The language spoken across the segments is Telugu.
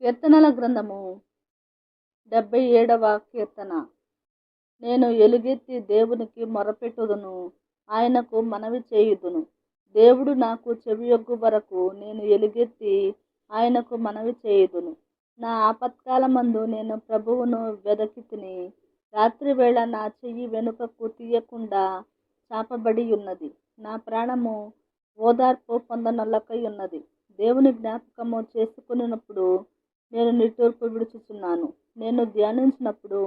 కీర్తనల గ్రంథము 77వ కీర్తన. నేను ఎలుగెత్తి దేవునికి మొరపెట్టుదును, ఆయనకు మనవి చేయుదును. దేవుడు నాకు చెవియొగ్గు వరకు నేను ఎలుగెత్తి ఆయనకు మనవి చేయుదును. నా ఆపత్కాలమందు నేను ప్రభువును వెదకితిని. రాత్రివేళ నా చెయ్యి వెనుకకు తీయకుండా చాపబడి ఉన్నది. నా ప్రాణము ఓదార్పు పొందనొల్లకై ఉన్నది. దేవుని జ్ఞాపకము చేసుకున్నప్పుడు నేను నిట్టూర్పు విడుచుచున్నాను. నేను ధ్యానించినప్పుడు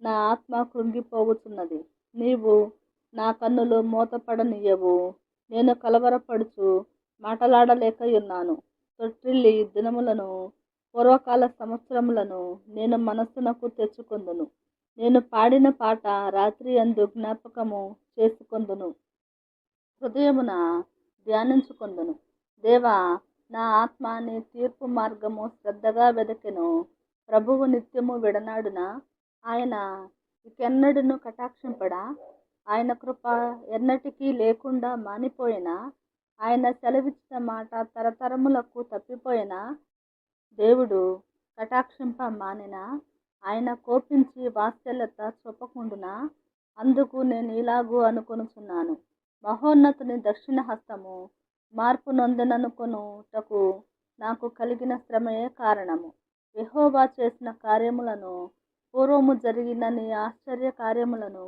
నా ఆత్మ కృంగిపోవుచున్నది. నీవు నా కన్నులు మూతపడనియ్యవు. నేను కలవరపడుచు మాటలాడలేకయున్నాను. తొట్టిల్లి దినములను, పూర్వకాల సంవత్సరములను నేను మనస్సునకు తెచ్చుకొందును. నేను పాడిన పాట రాత్రి యందు జ్ఞాపకము చేసుకొందును, హృదయమున ధ్యానించుకొందును. దేవా, నా ఆత్మ నీ తీర్పు మార్గము శ్రద్ధగా వెదకెను. ప్రభువు నిత్యము విడనాడునా? ఆయన ఇకెన్నడూను కటాక్షింపడా? ఆయన కృప ఎన్నటికీ లేకుండా మానిపోయినా? ఆయన సెలవిచ్చిన మాట తరతరములకు తప్పిపోయినా? దేవుడు కటాక్షింప మానెనా? ఆయన కోపించి వాత్సల్యత చూపకుండునా? అందుకు నేను ఇలాగూ అనుకొనుచున్నాను, మహోన్నతుని దక్షిణ హస్తము మార్పు నొందెననుకొనుటకు నాకు కలిగిన శ్రమయే కారణము. యెహోవా చేసిన కార్యములను, పూర్వము జరిగిన నీ ఆశ్చర్య కార్యములను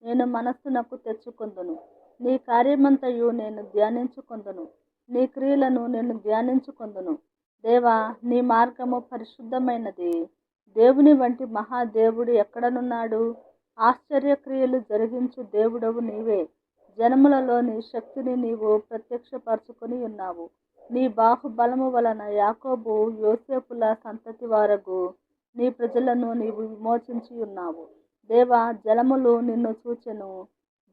నేను మనస్సునకు తెచ్చుకొందును. నీ కార్యమంతయు నేను ధ్యానించుకొందును, నీ క్రియలను నేను ధ్యానించుకొందును. దేవా, నీ మార్గము పరిశుద్ధమైనది. దేవుని వంటి మహాదేవుడు ఎక్కడనున్నాడు? ఆశ్చర్య క్రియలు జరిగించు దేవుడవు నీవే. జనములలో నీ శక్తిని నీవు ప్రత్యక్షపరచుకొని ఉన్నావు. నీ బాహుబలము వలన యాకోబు, యోసేపుల సంతతి వారగు నీ ప్రజలను నీవు విమోచించి ఉన్నావు. దేవా, జలములు నిన్ను చూచెను.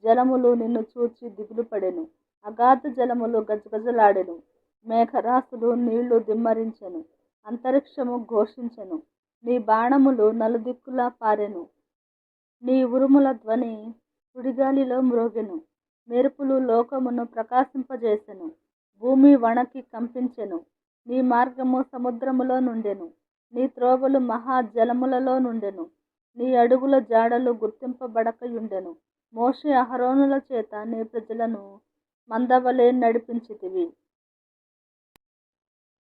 జలములు నిన్ను చూచి దిగులుపడెను. అగాధ జలములు గజగజలాడెను. మేఘరాశులు నీళ్లు దిమ్మరించెను. అంతరిక్షము ఘోషించెను. నీ బాణములు నలుదిక్కులా పారెను. నీ ఉరుముల ధ్వని సుడిగాలిలో మ్రోగెను. మెరుపులు లోకమును ప్రకాశింపజేసెను. భూమి వణకి కంపించెను. నీ మార్గము సముద్రములో నుండెను. నీ త్రోవలు మహాజలములలో నుండెను. నీ అడుగుల జాడలు గుర్తింపబడకయుండెను. మోషే అహరోనుల చేత నీ ప్రజలను మందవలె నడిపించితివి.